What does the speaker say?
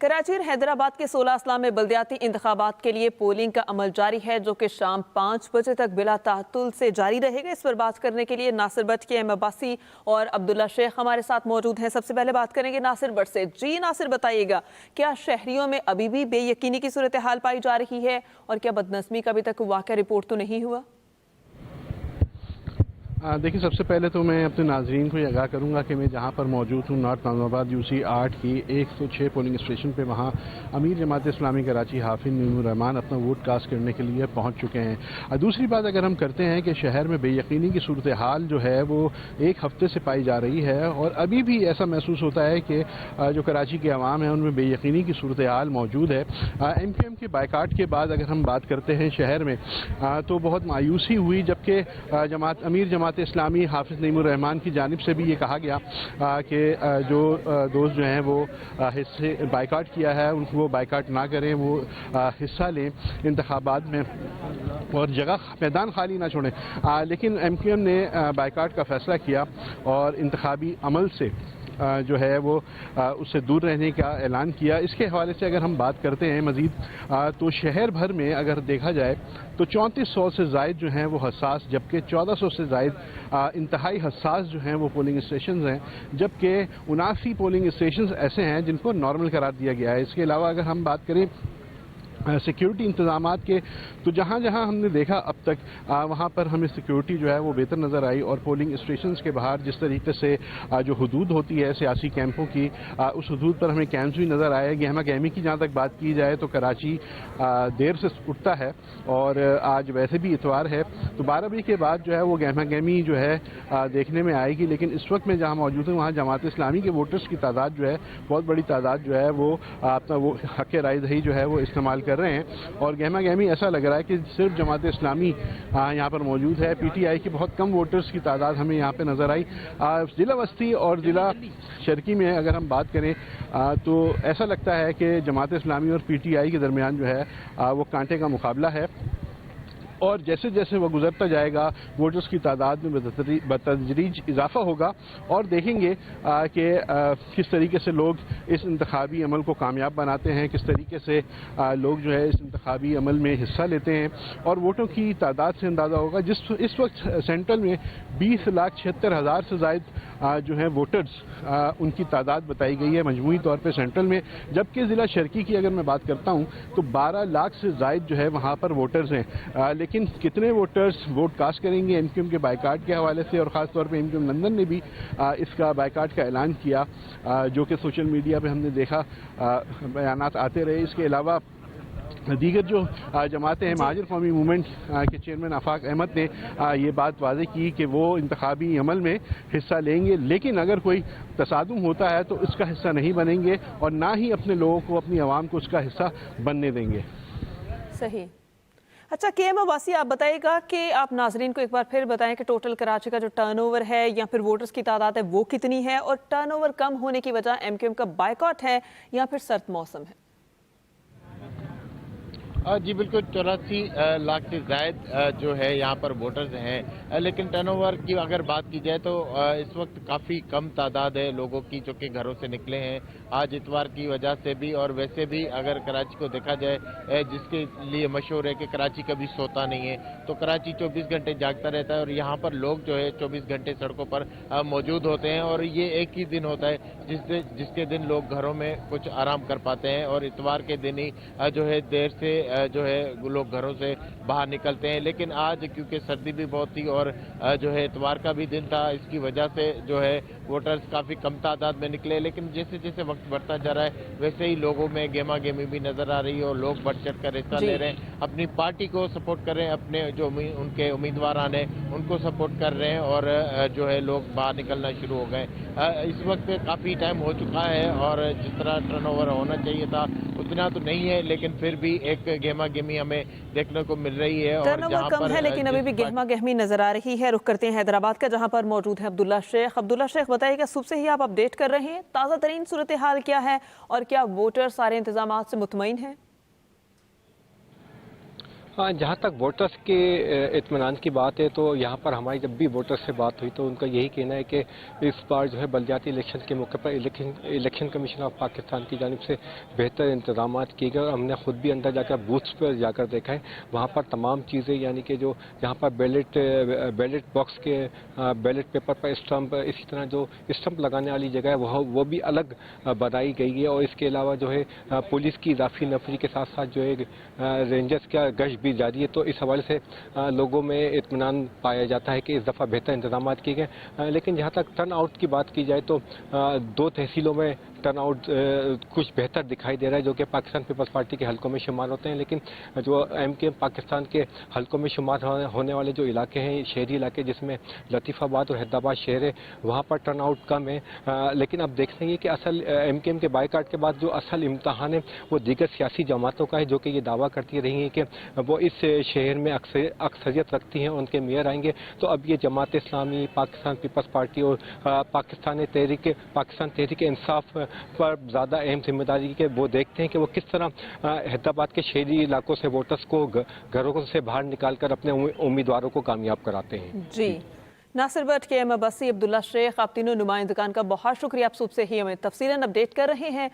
कराची और हैदराबाद के 16 अजला में बल्दियाती इंतखाबात के लिए पोलिंग का अमल जारी है, जो कि शाम 5 बजे तक बिला ताअत्तुल से जारी रहेगा। इस पर बात करने के लिए नासिर बट के एम अब्बासी और अब्दुल्ला शेख हमारे साथ मौजूद हैं। सबसे पहले बात करेंगे नासिर बट से। जी नासिर, बताइएगा, क्या शहरियों में अभी भी बेयकीनी की सूरत हाल पाई जा रही है और क्या बदनज़मी का अभी तक वाक़या रिपोर्ट तो नहीं हुआ? देखिए, सबसे पहले तो मैं अपने नाजरीन को ये आगाह करूँगा कि मैं जहाँ पर मौजूद हूँ नॉर्थ नाज़िमाबाद UC 8 की 106 पोलिंग स्टेशन पे, वहाँ अमीर जमात इस्लामी कराची हाफिज नईमुर रहमान अपना वोट कास्ट करने के लिए पहुँच चुके हैं। दूसरी बात अगर हम करते हैं कि शहर में बेयकीनी की सूरत हाल जो है वो एक हफ्ते से पाई जा रही है और अभी भी ऐसा महसूस होता है कि जो कराची के अवाम है उनमें बेयकीनी की सूरत हाल मौजूद है। MQM के बायकाट के बाद अगर हम बात करते हैं शहर में तो बहुत मायूसी हुई, जबकि अमीर जमात इस्लामी हाफिज नईमुर रहमान की जानिब से भी ये कहा गया कि जो दोस्त जो हैं वो हिस्से बायकाट किया है उनको वो बायकाट ना करें, वो हिस्सा लें इंतखाबात में और जगह मैदान खाली ना छोड़ें। लेकिन MQM ने बायकाट का फ़ैसला किया और इंतखाबी अमल से जो है वो उससे दूर रहने का ऐलान किया। इसके हवाले से अगर हम बात करते हैं मज़ीद तो शहर भर में अगर देखा जाए तो 3400 से ज़ायद जो हैं वो हसास, जबकि 1400 से ज़ायद इंतहाई हसास जो हैं वो पोलिंग स्टेशन हैं, जबकि 79 पोलिंग स्टेशन ऐसे हैं जिनको नॉर्मल करार दिया गया है। इसके अलावा अगर हम बात करें सिक्योरिटी इंतजामात के, तो जहाँ जहाँ हमने देखा अब तक वहाँ पर हमें सिक्योरिटी जो है वो बेहतर नज़र आई और पोलिंग स्टेशंस के बाहर जिस तरीके से जो हदूद होती है सियासी कैंपों की, उस हदूद पर हमें कैंप्स भी नज़र आए। गहमा गहमी की जहाँ तक बात की जाए तो कराची देर से उठता है और आज वैसे भी इतवार है, तो 12 बजे के बाद जो है वो गहमा गहमी जो है देखने में आएगी। लेकिन इस वक्त मैं जहाँ मौजूद हूँ वहाँ जमात इस्लामी के वोटर्स की तादाद जो है, बहुत बड़ी तादाद जो है वो अपना वो हक़ राय दही जो है वो इस्तेमाल कर रहे हैं और गहमा गहमी ऐसा लग रहा है कि सिर्फ जमात इस्लामी यहाँ पर मौजूद है। PTI की बहुत कम वोटर्स की तादाद हमें यहाँ पे नज़र आई। ज़िला वस्ती और ज़िला शर्की में अगर हम बात करें तो ऐसा लगता है कि जमात इस्लामी और PTI के दरमियान जो है वो कांटे का मुकाबला है और जैसे जैसे वो गुजरता जाएगा वोटर्स की तादाद में बतदरीज इजाफा होगा और देखेंगे कि किस तरीके से लोग इस इंतखाबी अमल को कामयाब बनाते हैं, किस तरीके से लोग जो है इस इंतखाबी अमल में हिस्सा लेते हैं और वोटों की तादाद से अंदाज़ा होगा। इस वक्त सेंट्रल में 20,76,000 से ज़ायद जो हैं वोटर्स उनकी तादाद बताई गई है मजमूई तौर पर सेंट्रल में, जबकि ज़िला शर्की की अगर मैं बात करता हूँ तो 12 लाख से ज़ायद जो है वहाँ पर वोटर्स हैं। लेकिन कितने वोटर्स वोट कास्ट करेंगे MQM के बायकाट के हवाले से, और ख़ास तौर पे MQM लंदन ने भी इसका बायकाट का ऐलान किया, जो कि सोशल मीडिया पे हमने देखा बयानात आते रहे। इसके अलावा दीगर जो जमातें हैं, महाजिर कौमी मूवमेंट के चेयरमैन आफाक अहमद ने ये बात वाज़ेह की कि वो इंतखाबी अमल में हिस्सा लेंगे, लेकिन अगर कोई तसादुम होता है तो इसका हिस्सा नहीं बनेंगे और ना ही अपने लोगों को, अपनी आवाम को उसका हिस्सा बनने देंगे। सही। अच्छा, KM अब्बासी, आप बताइएगा कि आप नाजरीन को एक बार फिर बताएं कि टोटल कराची का जो टर्नओवर है या फिर वोटर्स की तादाद है वो कितनी है और टर्नओवर कम होने की वजह MQM का बायकॉट है या फिर सर्द मौसम है? जी बिल्कुल, 84 लाख से ज़ायद जो है यहाँ पर वोटर्स हैं, लेकिन टर्नओवर की अगर बात की जाए तो इस वक्त काफ़ी कम तादाद है लोगों की जो कि घरों से निकले हैं आज इतवार की वजह से भी। और वैसे भी अगर कराची को देखा जाए, जिसके लिए मशहूर है कि कराची कभी सोता नहीं है, तो कराची 24 घंटे जागता रहता है और यहाँ पर लोग जो है 24 घंटे सड़कों पर मौजूद होते हैं और ये एक ही दिन होता है जिसके दिन लोग घरों में कुछ आराम कर पाते हैं और इतवार के दिन ही जो है देर से जो है लोग घरों से बाहर निकलते हैं। लेकिन आज क्योंकि सर्दी भी बहुत थी और जो है इतवार का भी दिन था, इसकी वजह से जो है वोटर्स काफ़ी कम तादाद में निकले। लेकिन जैसे जैसे वक्त बढ़ता जा रहा है वैसे ही लोगों में गेमा गेमी भी नज़र आ रही है और लोग बढ़ चढ़ कर हिस्सा ले रहे हैं, अपनी पार्टी को सपोर्ट कर रहे हैं, अपने जो उनके उम्मीदवार हैं उनको सपोर्ट कर रहे हैं और जो है लोग बाहर निकलना शुरू हो गए। इस वक्त काफ़ी टाइम हो चुका है और जिस तरह टर्नओवर होना चाहिए था उतना तो नहीं है, लेकिन फिर भी एक गहमा गहमी हमें देखने को मिल रही है। टर्नओवर कम है लेकिन अभी भी गहमा गहमी नजर आ रही है। रुख करते हैं हैदराबाद का, जहां पर मौजूद है अब्दुल्ला शेख। अब्दुल्ला शेख, बताइएगा, सुबह से ही आप अपडेट कर रहे हैं, ताज़ा तरीन सूरत हाल क्या है और क्या वोटर सारे इंतजाम से मुतमईन हैं? जहाँ तक वोटर्स के इत्मीनान की बात है तो यहाँ पर हमारी जब भी वोटर्स से बात हुई तो उनका यही कहना है कि इस बार जो है बलदियाती इलेक्शन के मौके पर इलेक्शन कमीशन ऑफ पाकिस्तान की जानिब से बेहतर इंतजाम किए गए और हमने खुद भी अंदर जाकर बूथ्स पर जाकर देखा है। वहाँ पर तमाम चीज़ें यानी कि जो जहाँ पर बैलेट बॉक्स के बैलेट पेपर पर स्टम्प, इसी तरह जो स्टम्प लगाने वाली जगह है वो भी अलग बनाई गई है और इसके अलावा जो है पुलिस की इजाफी नफरी के साथ साथ जो है रेंजर्स का गश्त भी जारी है। तो इस हवाले से लोगों में इत्मीनान पाया जाता है कि इस दफ़ा बेहतर इंतजाम किए गए। लेकिन जहाँ तक टर्न आउट की बात की जाए तो 2 तहसीलों में टर्न आउट कुछ बेहतर दिखाई दे रहा है जो कि पाकिस्तान पीपल्स पार्टी के हलकों में शुमार होते हैं। लेकिन जो MKM पाकिस्तान के हलकों में शुमार होने वाले जो इलाके हैं, शहरी इलाके जिसमें लतीफ़ाबाद और हैदराबाद शहर है, वहाँ पर टर्न आउट कम है। लेकिन अब देखते हैं कि असल MKM के बाइकाट के बाद जो असल इम्तहान है वो दीगर सियासी जमातों का है जो कि ये दावा करती रही हैं कि वो इस शहर में अक्सरियत रखती हैं, उनके मेयर आएंगे। तो अब ये जमात इस्लामी, पाकिस्तान पीपल्स पार्टी और पाकिस्तान तहरीक इंसाफ पर ज़्यादा अहम जिम्मेदारी के वो देखते हैं कि वो किस तरह हैदराबाद के शहरी इलाकों से वोटर्स को घरों से बाहर निकालकर अपने उम्मीदवारों को कामयाब कराते हैं। जी, नासिर भट्ट, KM अब्बासी, अब्दुल्ला शेख, आप तीनों नुमाइंदगान का बहुत शुक्रिया। आप सुबह से ही हमें तफसीलन अपडेट कर रहे हैं।